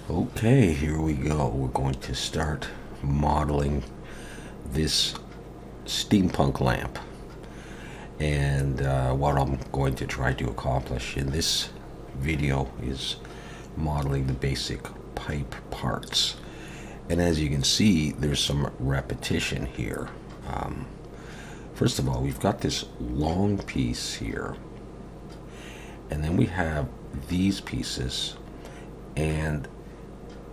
Okay, here we go. We're going to start modeling this steampunk lamp. And what I'm going to try to accomplish in this video is modeling the basic pipe parts. And as you can see, there's some repetition here. First of all, we've got this long piece here. And then we have these pieces. And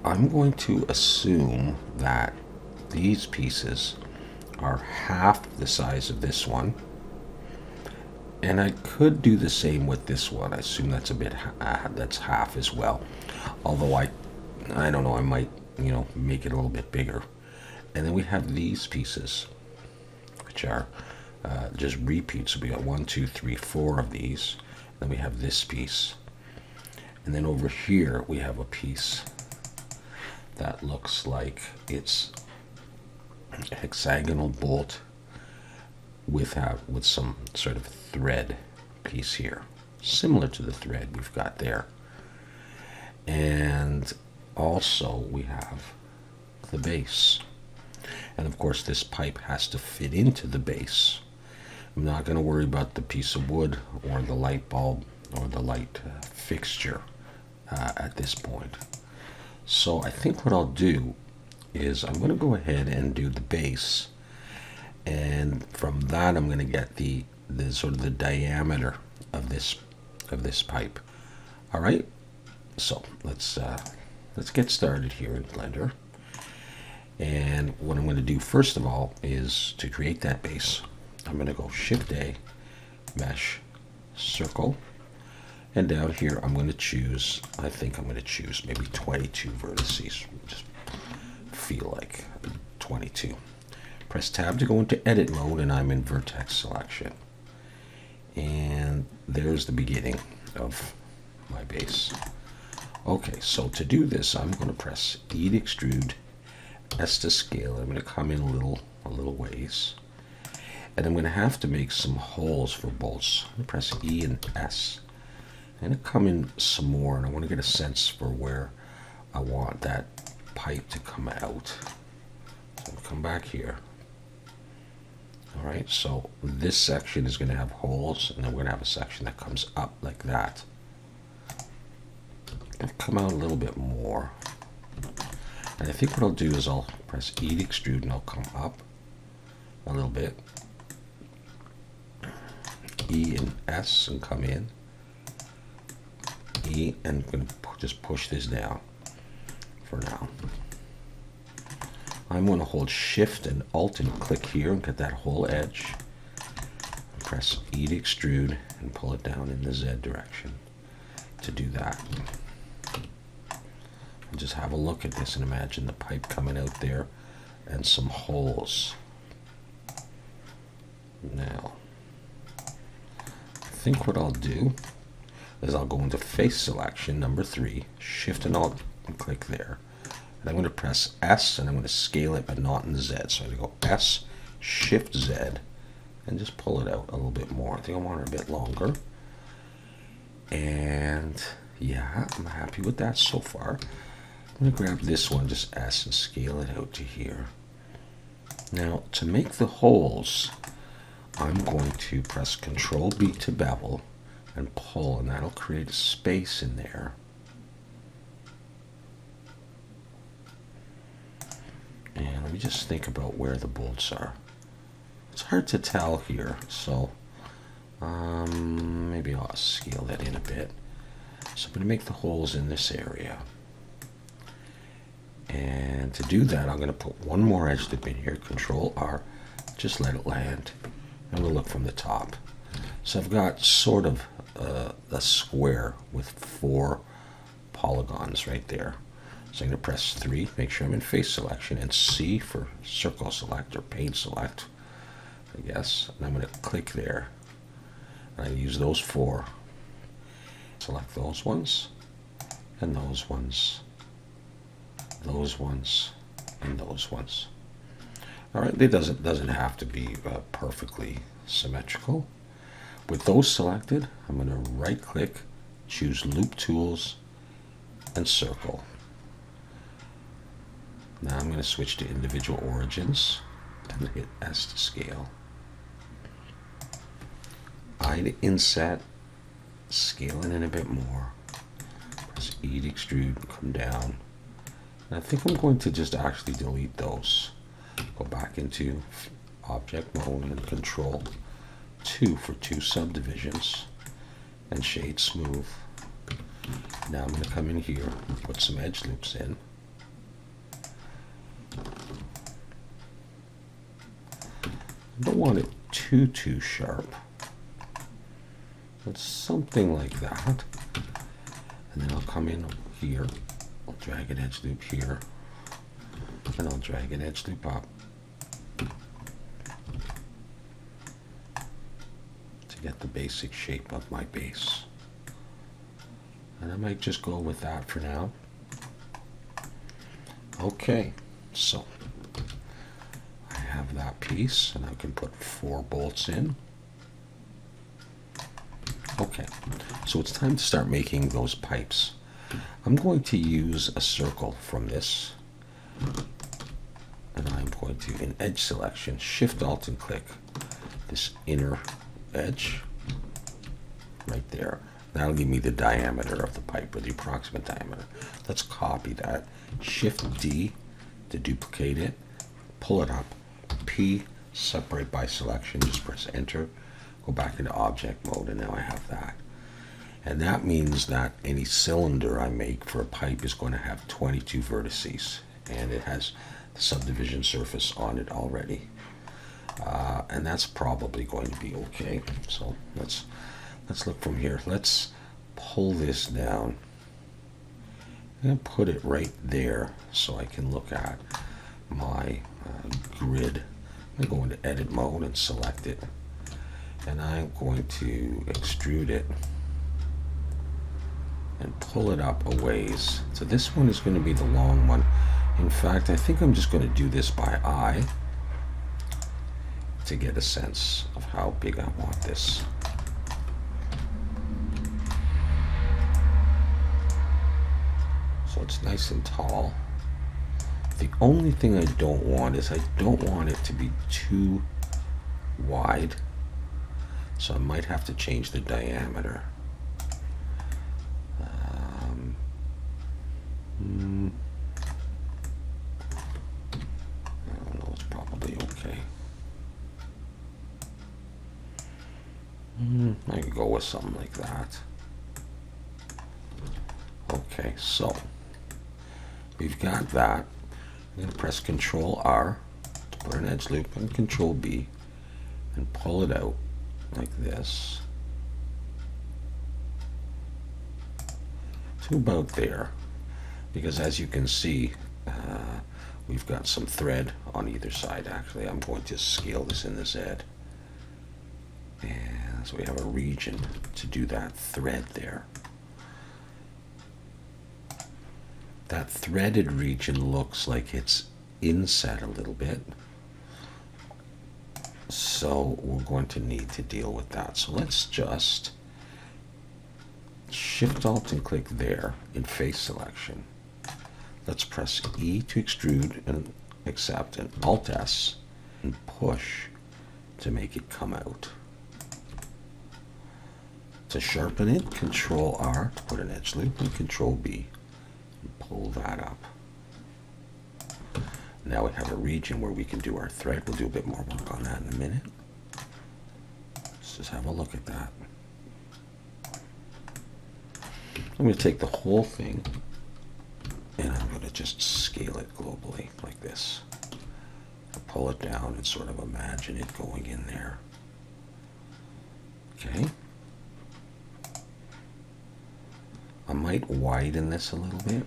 I'm going to assume that these pieces are half the size of this one. And I could do the same with this one. I assume that's that's half as well. Although I don't know, I might, make it a little bit bigger. And then we have these pieces, which are just repeats. So we got 1, 2, 3, 4 of these. Then we have this piece. And then over here we have a piece that looks like it's a hexagonal bolt with some sort of thread piece here, similar to the thread we've got there. And also we have the base. And of course this pipe has to fit into the base. I'm not going to worry about the piece of wood or the light bulb or the light fixture at this point. So I think what I'll do is I'm going to go ahead and do the base, and from that I'm going to get the sort of the diameter of this pipe. All right, so let's get started here in Blender. And what I'm going to do first of all is to create that base. I'm going to go Shift A, Mesh, Circle. And down here, I'm going to choose, I think I'm going to choose maybe 22 vertices. Just feel like 22. Press Tab to go into Edit mode, and I'm in Vertex Selection. And there's the beginning of my base. Okay, so to do this, I'm going to press E to extrude, S to scale. I'm going to come in a little ways. And I'm going to have to make some holes for bolts. I'm going to press E and S. I'm going to come in some more, and I want to get a sense for where I want that pipe to come out. So I'll come back here. All right, so this section is going to have holes, and then we're going to have a section that comes up like that. It'll come out a little bit more. And I think what I'll do is I'll press E to extrude, and I'll come up a little bit. E and S and come in. E, and I'm going to just push this down for now. I'm going to hold Shift and Alt and click here and get that whole edge. Press E to extrude and pull it down in the Z direction to do that. And just have a look at this and imagine the pipe coming out there and some holes. Now, I think what I'll do is I'll go into Face Selection, number 3, Shift and Alt, and click there. And I'm going to press S, and I'm going to scale it, but not in Z. So I'm going to go S, Shift Z, and just pull it out a little bit more. I think I want it a bit longer. And yeah, I'm happy with that so far. I'm going to grab this one, just S, and scale it out to here. Now, to make the holes, I'm going to press Control B to bevel and pull, and that'll create a space in there. And let me just think about where the bolts are. It's hard to tell here, so maybe I'll scale that in a bit. So I'm going to make the holes in this area. And to do that, I'm going to put one more edge tip in here, Control R, just let it land. I'm going to look from the top. So I've got sort of a square with 4 polygons right there. So I'm going to press 3, make sure I'm in Face Selection, and C for Circle Select or Paint Select, I guess. And I'm going to click there. And I use those 4. Select those ones, and those ones, those ones, and those ones. All right, it doesn't have to be perfectly symmetrical. With those selected, I'm going to right click, choose Loop Tools, and Circle. Now I'm going to switch to individual origins and hit S to scale. I to inset, scale it in a bit more. Press E to extrude, come down. And I think I'm going to just actually delete those. Go back into object mode and control 2 for 2 subdivisions and shade smooth. Now I'm going to come in here and put some edge loops in. I don't want it too sharp. But something like that. And then I'll come in here. I'll drag an edge loop here. And I'll drag an edge loop up. To get the basic shape of my base. And I might just go with that for now. Okay, so I have that piece and I can put 4 bolts in. Okay, so it's time to start making those pipes. I'm going to use a circle from this. And I'm going to, in edge selection, Shift Alt and click this inner edge right there. That'll give me the diameter of the pipe, or the approximate diameter. Let's copy that. Shift D to duplicate it. Pull it up. P, separate by selection. Just press Enter. Go back into object mode, and now I have that. And that means that any cylinder I make for a pipe is going to have 22 vertices. And it has the subdivision surface on it already. And that's probably going to be okay. So let's look from here. Let's pull this down. I'm going to put it right there so I can look at my grid. I'm going to go into edit mode and select it. And I'm going to extrude it and pull it up a ways. So this one is going to be the long one. In fact, I think I'm just going to do this by eye to get a sense of how big I want this. So it's nice and tall. The only thing I don't want is I don't want it to be too wide. So I might have to change the diameter. I don't know, it's probably okay. I can go with something like that. Okay, so we've got that. I'm going to press Control R to put an edge loop and Control B and pull it out like this to about there, because as you can see we've got some thread on either side. Actually, I'm going to scale this in this edge, and so we have a region to do that thread there. That threaded region looks like it's inset a little bit, so we're going to need to deal with that. So let's just Shift Alt and click there in face selection. Let's press E to extrude and accept, and Alt S and push to make it come out. To sharpen it, Control R to put an edge loop and Control B and pull that up. Now we have a region where we can do our thread. We'll do a bit more work on that in a minute. Let's just have a look at that. I'm going to take the whole thing and I'm going to just scale it globally like this. I'll pull it down and sort of imagine it going in there. Okay. I might widen this a little bit.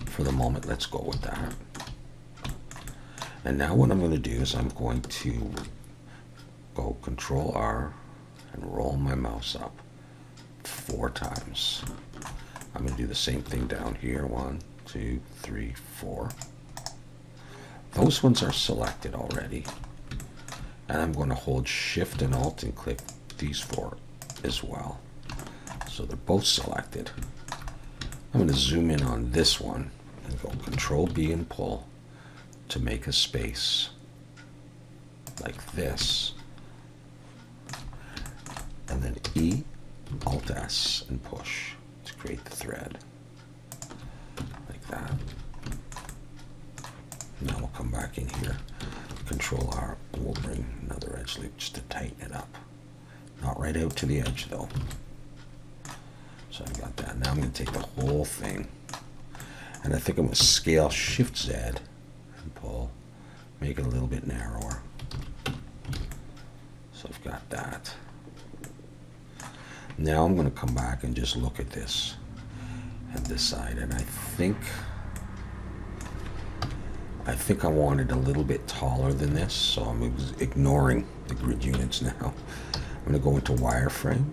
For the moment, let's go with that. And now what I'm going to do is I'm going to go Control R and roll my mouse up 4 times. I'm going to do the same thing down here. 1, 2, 3, 4. Those ones are selected already. And I'm going to hold Shift and Alt and click these 4 as well. So they're both selected. I'm going to zoom in on this one and go Control B and pull to make a space like this, and then E, Alt S, and push to create the thread like that. Now we'll come back in here, Control R, and we'll bring another edge loop just to tighten it up. Not right out to the edge though. So I've got that. Now I'm going to take the whole thing, and I think I'm going to scale Shift Z and pull, make it a little bit narrower. So I've got that. Now I'm going to come back and just look at this and decide, and I think I want it a little bit taller than this, so I'm ignoring the grid units now. I'm going to go into wireframe,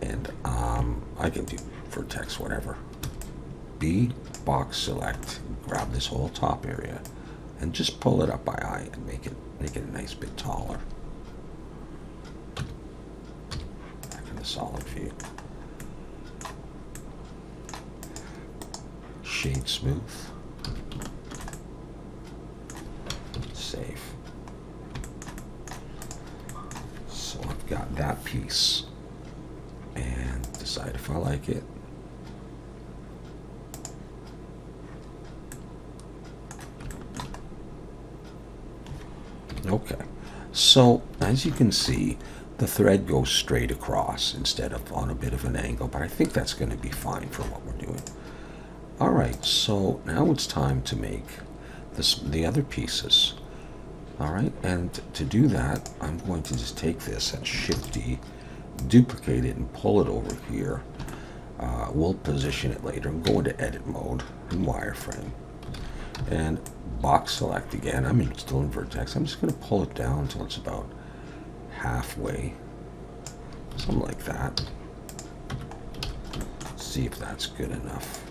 and I can do vertex, whatever. B, box select, grab this whole top area, and just pull it up by eye and make it a nice bit taller. Back in the solid view. Shade smooth. Save. So I've got that piece, and decide if I like it. Okay, so as you can see, the thread goes straight across instead of on a bit of an angle, but I think that's going to be fine for what we're doing. All right, so now it's time to make the other pieces. All right, and to do that, I'm going to just take this and Shift D, duplicate it and pull it over here. We'll position it later and go into edit mode in wireframe. And box select again. I'm still in vertex. I'm just going to pull it down until it's about halfway. Something like that. See if that's good enough.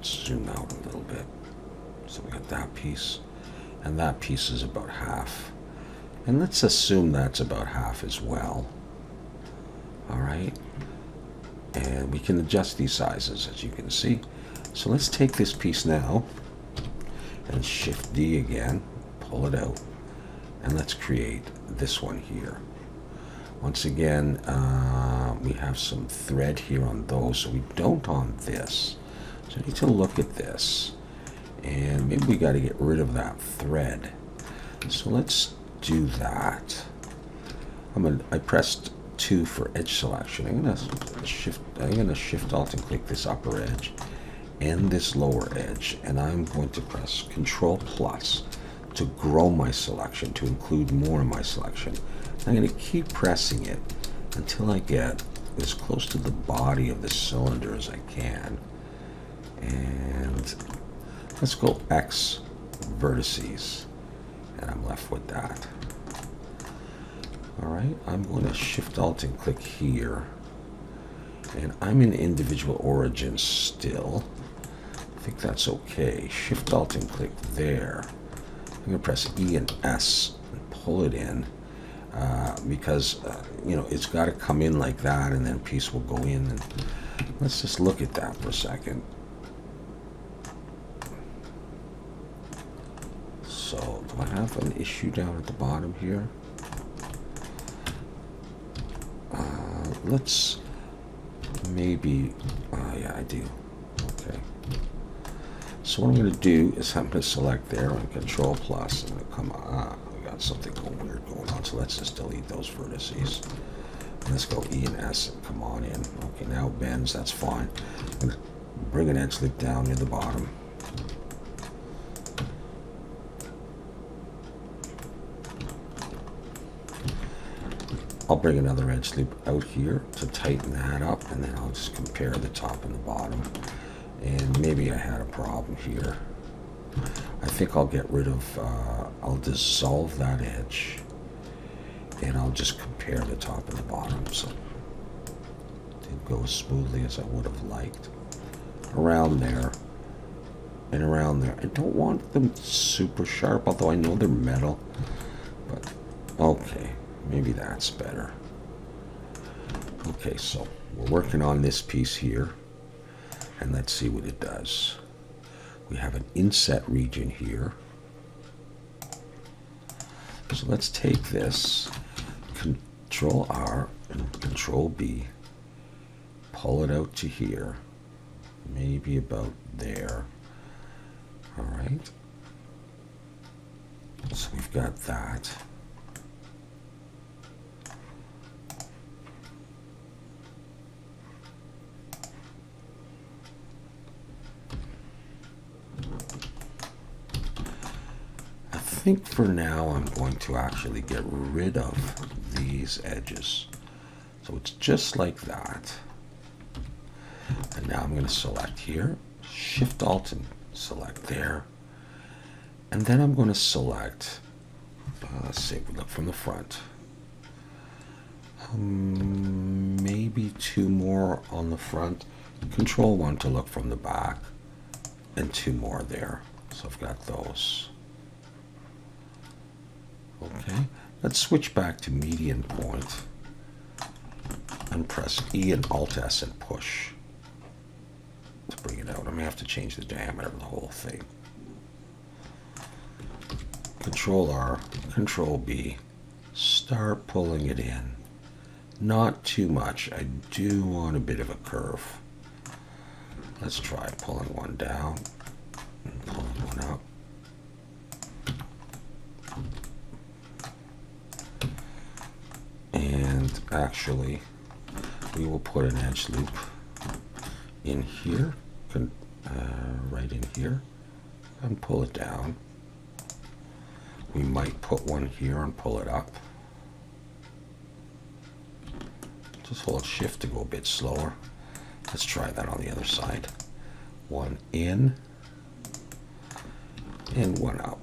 Zoom out a little bit. So we got that piece. And that piece is about half. And let's assume that's about half as well. All right. And we can adjust these sizes, as you can see. So let's take this piece now and Shift D again, pull it out, and let's create this one here. Once again, we have some thread here on those, so we don't on this. So I need to look at this, and maybe we got to get rid of that thread. So let's do that. I pressed 2 for edge selection. I'm gonna shift Alt and click this upper edge and this lower edge, and I'm going to press Control plus to grow my selection, to include more in my selection. I'm going to keep pressing it until I get as close to the body of the cylinder as I can. And let's go X vertices, and I'm left with that. All right, I'm going to Shift Alt and click here, and I'm in individual origins still. I think that's okay. Shift Alt and click there. I'm going to press E and S and pull it in because you know, it's got to come in like that, and then a piece will go in. And let's just look at that for a second. So do I have an issue down at the bottom here? Let's maybe, yeah, I do. Okay. So what I'm going to do is I'm going to select there and Control plus, and it'll come on. We got something weird going on, so let's just delete those vertices. And let's go E and S and come on in. Okay, now it bends, that's fine. I'm going to bring an edge loop down near the bottom. I'll bring another edge loop out here to tighten that up, and then I'll just compare the top and the bottom. And maybe I had a problem here. I think I'll get rid of, I'll dissolve that edge, and I'll just compare the top and the bottom. So it didn't go as smoothly as I would have liked. Around there and around there. I don't want them super sharp, although I know they're metal, but okay. Maybe that's better. Okay, so we're working on this piece here. And let's see what it does. We have an inset region here. So let's take this, Control R and Control B, pull it out to here, maybe about there. All right. So we've got that. I think for now I'm going to actually get rid of these edges. So it's just like that. And now I'm going to select here, Shift Alt and select there. And then I'm going to select, let's see, we look from the front. Maybe 2 more on the front. Control 1 to look from the back. And 2 more there. So I've got those. Okay, let's switch back to median point and press E and Alt S and push to bring it out. I may have to change the diameter of the whole thing. Control R, Control B, start pulling it in. Not too much. I do want a bit of a curve. Let's try pulling one down and pulling one up. And actually, we will put an edge loop in here, right in here, and pull it down. We might put one here and pull it up. Just hold Shift to go a bit slower. Let's try that on the other side. One in, and one up.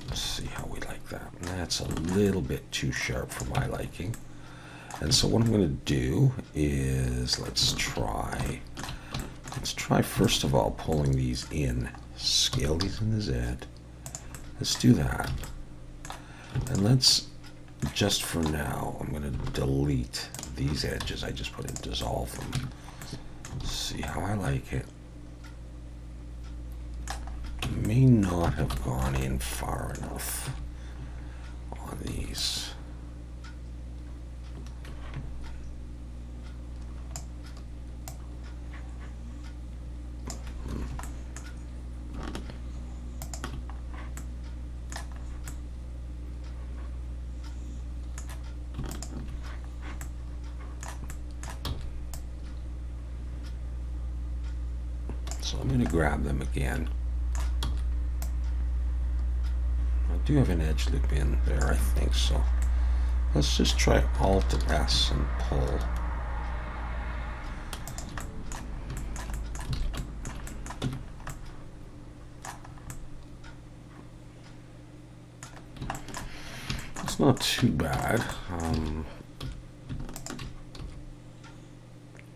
Let's see how we like that. That's a little bit too sharp for my liking. And so what I'm going to do is let's try first of all pulling these in. Scale these in the Z. Let's do that. And let's, just for now, I'm going to delete these edges. I just put in dissolve them. See how I like it. May not have gone in far enough on these. So I'm going to grab them again. I do have an edge loop in there, I think, so let's just try Alt and S and pull. It's not too bad.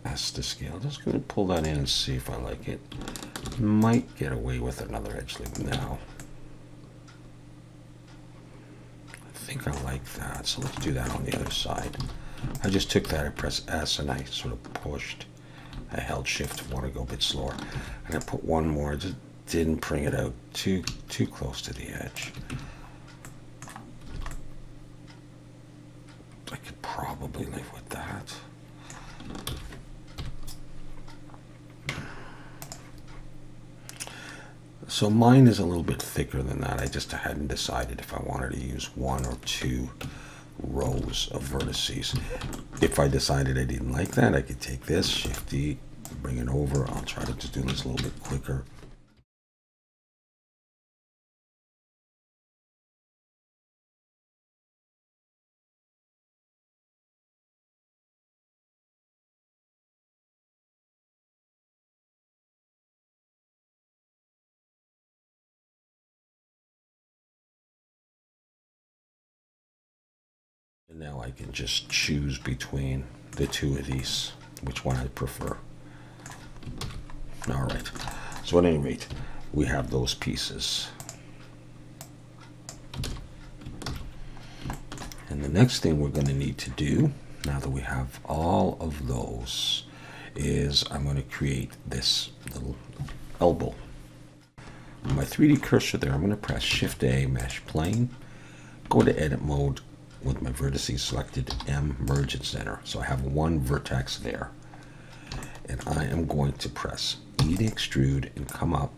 S to scale. Just going to pull that in and see if I like it. Might get away with another edge loop now. I think I like that, so let's do that on the other side. I just took that, I pressed S and I sort of pushed. I held Shift to want to go a bit slower. And I put one more, just didn't bring it out too close to the edge. I could probably live with that. So mine is a little bit thicker than that. I just hadn't decided if I wanted to use 1 or 2 rows of vertices. If I decided I didn't like that, I could take this, Shift D, bring it over. I'll try to just do this a little bit quicker. And now I can just choose between the 2 of these, which one I prefer. All right, so at any rate, we have those pieces. And the next thing we're going to need to do, now that we have all of those, is I'm going to create this little elbow. On my 3D cursor there, I'm going to press Shift-A, Mesh Plane, go to Edit Mode with my vertices selected, M, Merge and Center. So I have one vertex there. And I am going to press E to extrude and come up.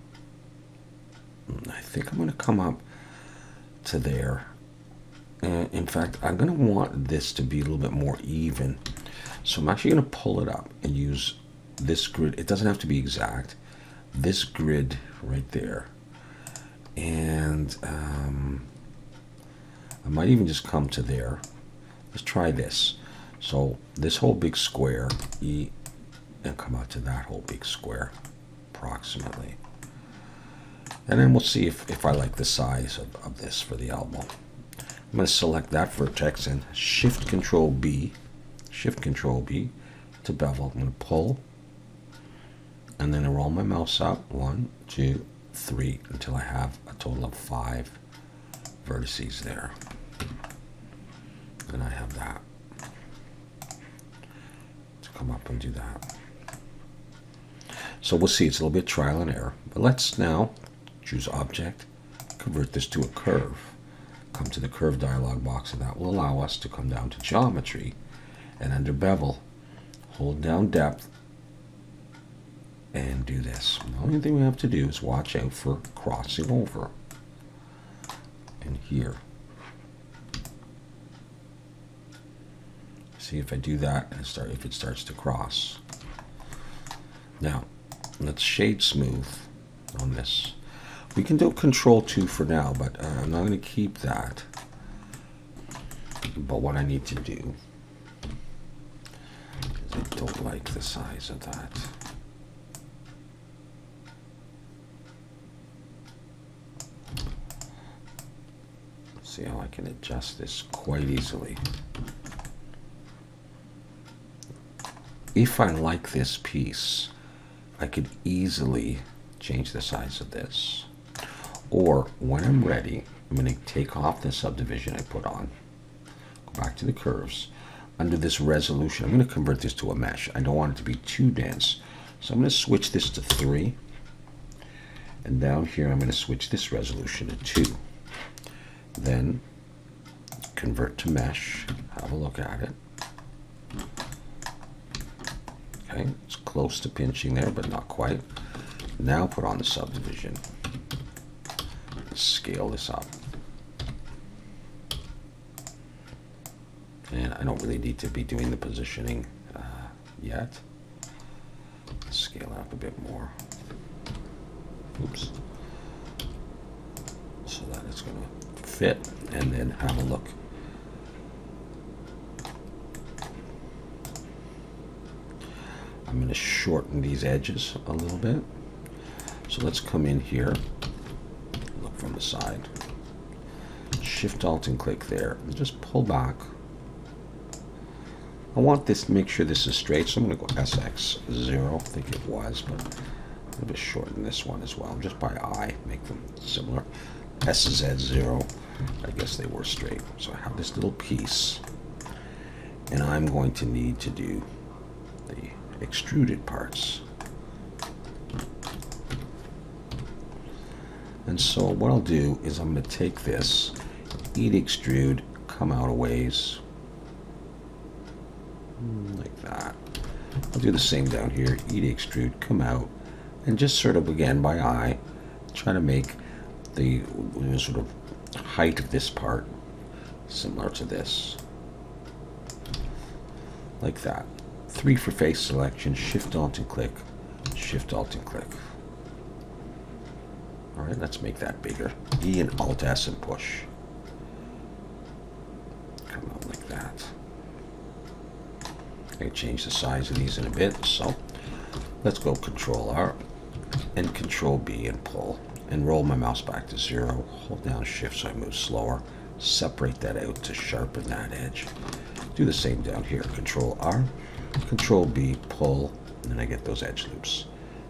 I think I'm going to come up to there. In fact, I'm going to want this to be a little bit more even. So I'm actually going to pull it up and use this grid. It doesn't have to be exact. This grid right there. And I might even just come to there. Let's try this. So this whole big square, E, and come out to that whole big square, approximately. And then we'll see if I like the size of this for the elbow. I'm going to select that vertex and Shift Control B to bevel. I'm going to pull and then I roll my mouse up 1, 2, 3 until I have a total of 5 vertices there. And I have that. To come up and do that. So we'll see, it's a little bit trial and error. But let's now choose Object, convert this to a curve. Come to the Curve dialog box, and that will allow us to come down to Geometry, and under Bevel, hold down Depth, and do this. The only thing we have to do is watch out for crossing over. And here. See if I do that, and if it starts to cross. Now, let's shade smooth on this. We can do Control 2 for now, but I'm not going to keep that. But what I need to do is I don't like the size of that. See how I can adjust this quite easily. If I like this piece, I could easily change the size of this. Or when I'm ready, I'm going to take off the subdivision I put on, go back to the curves. Under this resolution, I'm going to convert this to a mesh. I don't want it to be too dense. So I'm going to switch this to 3. And down here, I'm going to switch this resolution to 2. Then convert to mesh, have a look at it. Okay, it's close to pinching there, but not quite. Now put on the subdivision. Scale this up. And I don't really need to be doing the positioning yet. Scale it up a bit more. Oops. So that it's going to fit, and then have a look. I'm going to shorten these edges a little bit. So let's come in here, look from the side, Shift Alt and click there, and just pull back. I want this to make sure this is straight, so I'm going to go SX0, I think it was, but I'm going to shorten this one as well, just by eye, make them similar. SZ0, I guess they were straight. So I have this little piece, and I'm going to need to do the extruded parts. And so what I'll do is I'm going to take this, E to extrude, come out a ways, like that. I'll do the same down here, E to extrude, come out, and just sort of again by eye, try to make the sort of height of this part similar to this, like that. 3 for face selection, Shift Alt and click, Shift Alt and click. All right, let's make that bigger. E and Alt S and push. Come out like that. I can change the size of these in a bit, so let's go Control R and Control B and pull. And roll my mouse back to 0. Hold down Shift so I move slower. Separate that out to sharpen that edge. Do the same down here. Control R, Control B, pull, and then I get those edge loops.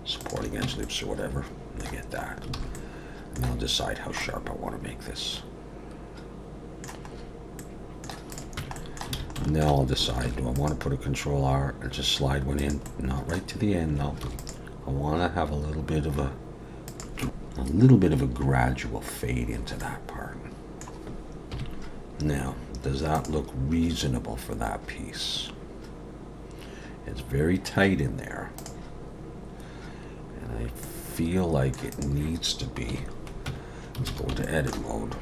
Supporting edge loops or whatever. And I get that. And I'll decide how sharp I want to make this. Now I'll decide, do I want to put a Control R or just slide one in? Not right to the end though. I want to have a little bit of a gradual fade into that part. Now, does that look reasonable for that piece? It's very tight in there. And I feel like it needs to be. Let's go into edit mode.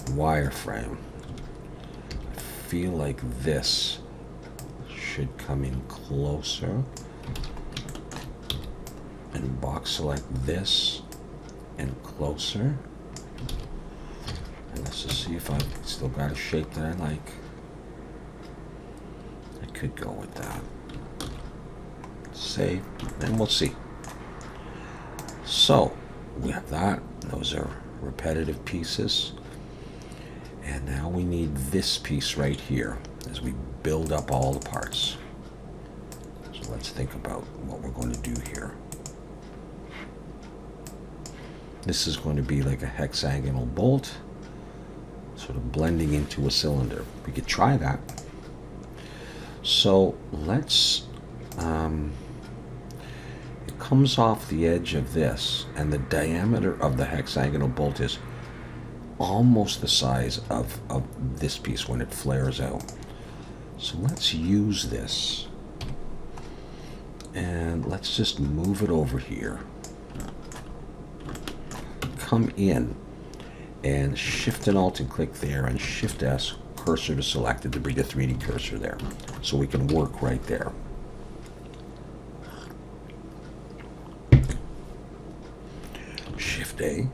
Wireframe. I feel like this should come in closer. And box select this and closer. And let's just see if I've still got a shape that I like. I could go with that. Save, and we'll see. So we have that. Those are repetitive pieces. And now we need this piece right here as we build up all the parts. So let's think about what we're going to do here. This is going to be like a hexagonal bolt, sort of blending into a cylinder. We could try that. So let's, it comes off the edge of this, and the diameter of the hexagonal bolt is almost the size of this piece when it flares out. So let's use this, and let's just move it over here. Come in and Shift and Alt and click there, and Shift S, cursor to selected to bring the 3D cursor there, so we can work right there. Shift A,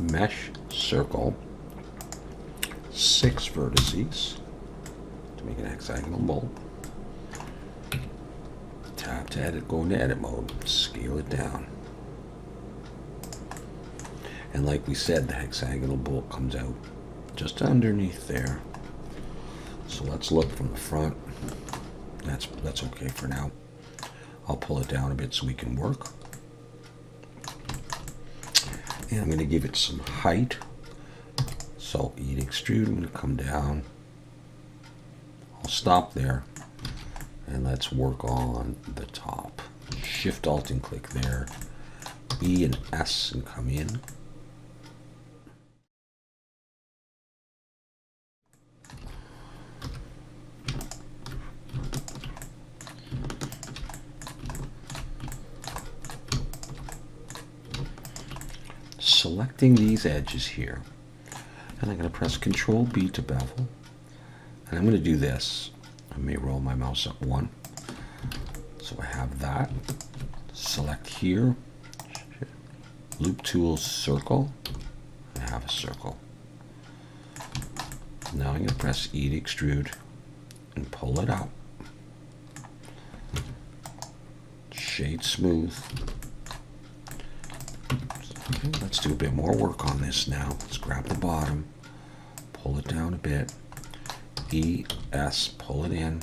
mesh circle, 6 vertices to make an hexagonal bolt. Tap to edit, go into edit mode, scale it down. And like we said, the hexagonal bolt comes out just underneath there. So let's look from the front. That's okay for now. I'll pull it down a bit so we can work. And I'm going to give it some height. So extrude, I'm going to come down. I'll stop there. And let's work on the top. Shift Alt and click there. E and S and come in. Selecting these edges here, and I'm going to press Control B to bevel, and I'm going to do this. I may roll my mouse up one, so I have that. Select here, loop tools, circle. I have a circle. Now I'm going to press E to extrude and pull it out. Shade smooth. Okay, let's do a bit more work on this now. Let's grab the bottom, pull it down a bit, E, S, pull it in.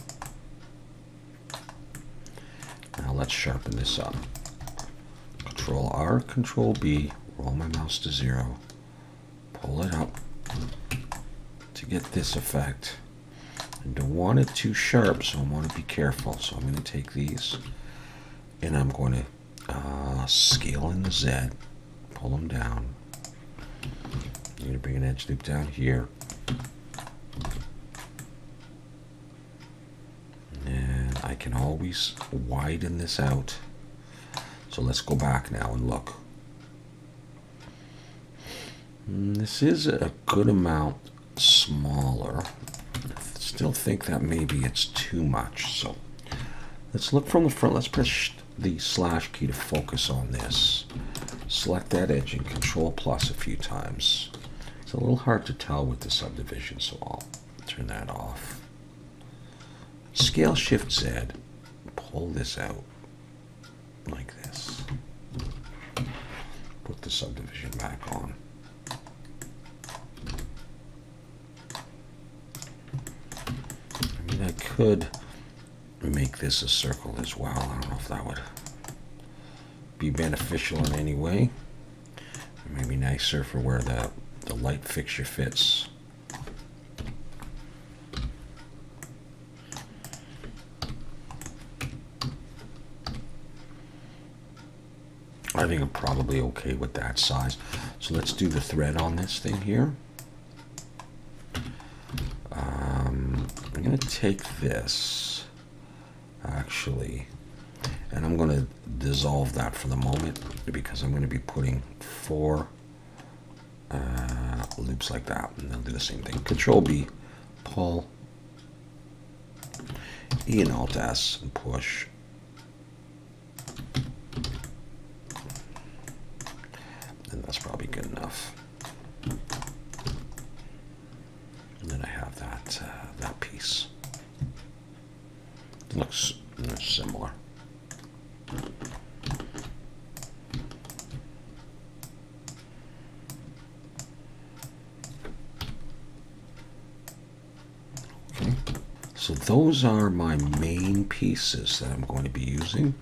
Now let's sharpen this up. Control R, Control B, roll my mouse to 0, pull it up to get this effect. I don't want it too sharp, so I want to be careful. So I'm going to take these and I'm going to scale in the Z. Pull them down. I'm going to bring an edge loop down here. And I can always widen this out. So let's go back now and look. This is a good amount smaller. I still think that maybe it's too much. So let's look from the front. Let's press the slash key to focus on this. Select that edge and Control plus a few times. It's a little hard to tell with the subdivision, so I'll turn that off. Scale Shift Z, pull this out like this. Put the subdivision back on. I mean, I could make this a circle as well. I don't know if that would be beneficial in any way. Maybe nicer for where the light fixture fits. I think I'm probably okay with that size. So let's do the thread on this thing here. I'm going to take this, actually, and I'm going to dissolve that for the moment because I'm going to be putting 4 loops like that, and I'll do the same thing. Control B, pull, E and Alt S, and push. And that's probably good enough. And then I have that piece. It looks similar. Okay. So those are my main pieces that I'm going to be using.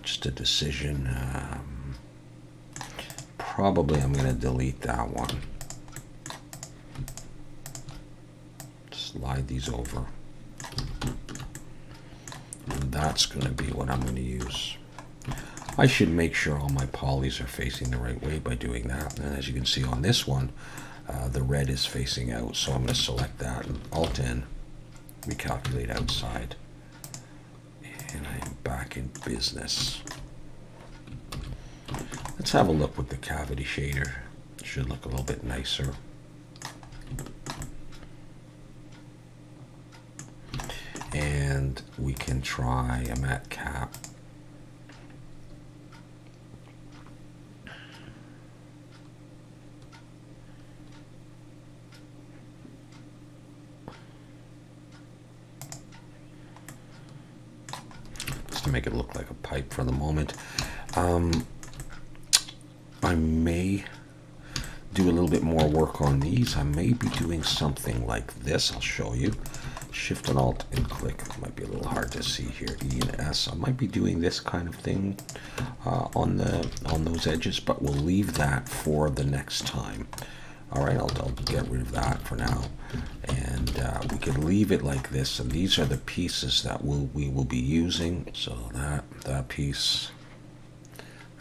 Just a decision. Probably I'm going to delete that one. Slide these over. And that's going to be what I'm going to use. I should make sure all my polys are facing the right way by doing that. And as you can see on this one, the red is facing out. So I'm going to select that and Alt-N, recalculate outside. And I am back in business. Let's have a look with the cavity shader. It should look a little bit nicer. And we can try a matte cap. Just to make it look like a pipe for the moment. I may do a little bit more work on these. I may be doing something like this. I'll show you. Shift and Alt and click. It might be a little hard to see here. E and S. I might be doing this kind of thing on those edges, but we'll leave that for the next time. All right, I'll get rid of that for now, and we can leave it like this. And these are the pieces that we will be using. So that piece,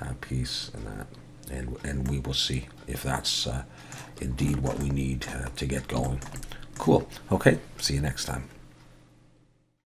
and that. And we will see if that's indeed what we need to get going. Cool. Okay, see you next time.